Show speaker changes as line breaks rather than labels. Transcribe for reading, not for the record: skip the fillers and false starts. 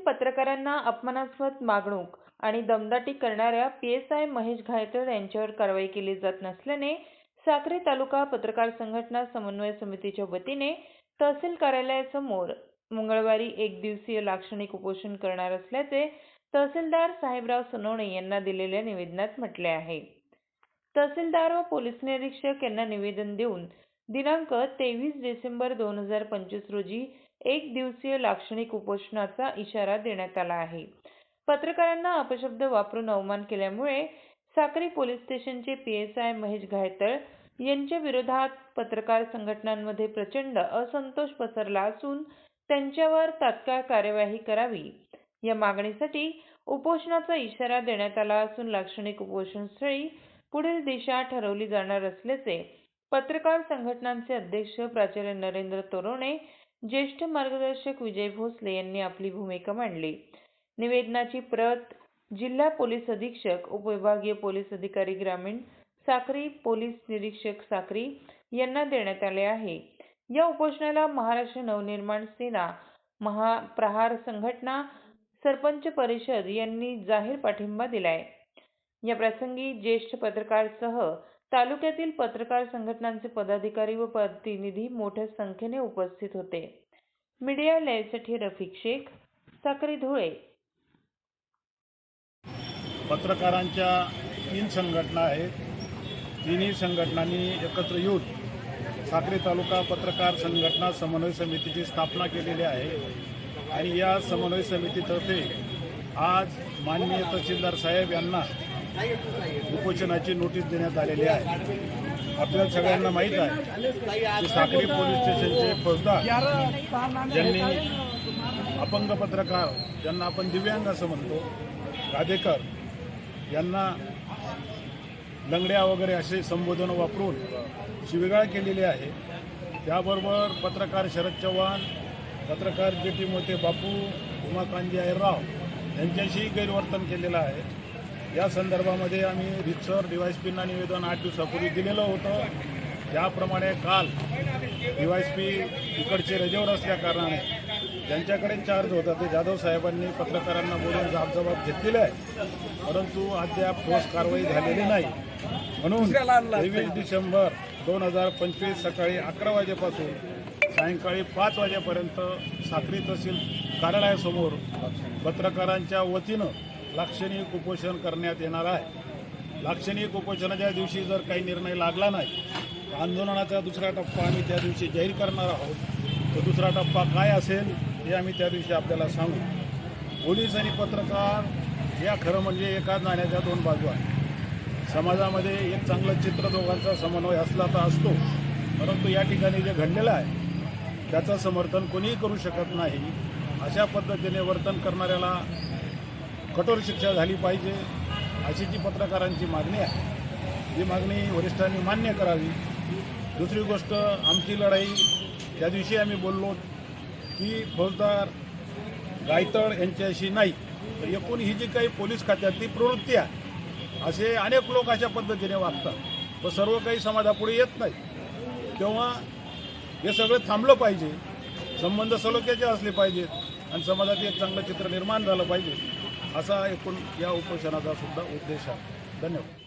पत्रकारांना अपमानास्पद वागणूक आणि दमदाटी करणाऱ्या पीएसआय महेश घायतळ यांच्यावर कारवाई केली जात नसल्याने साक्री तालुका पत्रकार संघटना समन्वय समितीच्या वतीने तहसील कार्यालयासमोर मंगळवारी एक दिवसीय लाक्षणिक उपोषण करणार असल्याचे तहसीलदार साहेबराव सोनवणे यांना दिलेल्या निवेदनात म्हटले आहे। तहसीलदार व पोलीस निरीक्षक यांना निवेदन देऊन दिनांक 23 डिसेंबर 2025 रोजी एक दिवसीय लाक्षणिक उपोषणाचा इशारा देण्यात आला आहे। पत्रकारांना अपशब्द वापरून अवमान केल्यामुळे साक्री पोलीस स्टेशनचे पीएसआय महेश घायतळ यांच्या विरोधात पत्रकार संघटनांमध्ये प्रचंड असंतोष पसरला असून त्यांच्यावर तात्काळ कार्यवाही करावी या मागणीसाठी उपोषणाचा इशारा देण्यात आला असून लाक्षणिक उपोषणस्थळी पुढील दिशा ठरवली जाणार असल्याचे पत्रकार संघटनांचे अध्यक्ष प्राचार्य नरेंद्र तोरवणे, ज्येष्ठ मार्गदर्शक विजय भोसले यांनी आपली भूमिका मांडली। निवेदनाची प्रत जिल्हा पोलीस अधीक्षक उपविभागीय पोलीस अधिकारी ग्रामीण साक्री पोलीस निरीक्षक साक्री यांना देण्यात आले आहे। या उपोषणाला महाराष्ट्र नवनिर्माण सेना, प्रहार संघटना, सरपंच परिषद यांनी जाहीर पाठिंबा दिलाय। या प्रसंगी ज्येष्ठ पत्रकारांसह तालुक्यातील पत्रकार संघटनांचे पदाधिकारी व प्रतिनिधी मोठ्या संख्येने उपस्थित होते। मीडिया लाईव्हसाठी रफिक शेख, साक्री, धुळे।
पत्रकारांच्या 3 संघटना आहेत। तिन्ही संघटनांनी एकत्र येऊन साक्री तालुका पत्रकार संघटना समन्वय समितीची स्थापना केलेली आहे आणि या समन्वय समितीतर्फे आज माननीय तहसीलदार साहेब यांना उपोषणाची नोटीस देण्यात आलेली आहे। आपल्या सगळ्यांना माहीत आहे की साक्री पोलीस स्टेशनचे फौजदार ज्यांनी अपंग पत्रकार, ज्यांना आपण दिव्यांग असं म्हणतो, गादेकर यांना लंगड्या वगैरे असे संबोधन वापरून शिवीगाळ केलेली आहे। त्याबरोबर पत्रकार शरद चव्हाण, पत्रकार जेटी मोठे बापू, उमाकांत अहिरराव यांच्याशी गैरवर्तन केलेलं आहे। या संदर्भामध्ये आम्ही रितसर डीवायएसपींना निवेदन 8 दिवसापूर्वी दिलेलं होतं। त्याप्रमाणे काल डीवायएसपी इकडचे रजेवर असल्या कारणाने ज्यांच्याकडे चार्ज होता ते जाधव साहेबांनी पत्रकारांना बोलून जबाब घेतलेले आहे, परंतु अद्याप ठोस कारवाई झालेली नाही। म्हणून 23 डिसेंबर 2025 सकाळी 11 वाजेपासून सायंकाळी 5 वाजेपर्यंत साक्री तहसील कार्यालयासमोर पत्रकारांच्या वतीनं लाक्षणिक उपोषण करण्यात येणार आहे। लाक्षणिक उपोषणाच्या दिवशी जर काही निर्णय लागला नाही, आंदोलनाचा दुसरा टप्पा आम्ही त्या दिवशी जाहीर करणार आहोत। तो दुसरा टप्पा काय असेल हे आम्ही त्या दिवशी आपल्याला सांगू। पोलीस आणि पत्रकार या खरं म्हणजे एकाच नाण्याच्या 2 बाजू आहेत। समाजामध्ये एक चांगलं चित्र दोघांचा समन्वय असला तर असतो, परंतु या ठिकाणी जे घडलेलं आहे त्याचं समर्थन कोणीही करू शकत नाही। अशा पद्धतीने वर्तन करणाऱ्याला कठोर शिक्षा झाली पाहिजे अशी जी पत्रकारांची मागणी आहे, ही मागणी वरिष्ठांनी मान्य करावी। दुसरी गोष्ट, आमची लढाई त्या दिवशी आम्ही बोललो की फौजदार गायतळ यांच्याशी नाही, तर एकूण ही जी काही पोलीस खात्यातली प्रवृत्ती आहे, असे अनेक लोक अशा पद्धतीने वागतात व सर्व काही समाजापुढे येत नाही। तेव्हा हे सगळं थांबलं पाहिजे, संबंध सलोख्याचे असले पाहिजेत आणि समाजात एक चांगलं चित्र निर्माण झालं पाहिजे, असा एकूण या उपोषणाचा सुद्धा उद्देश आहे। धन्यवाद।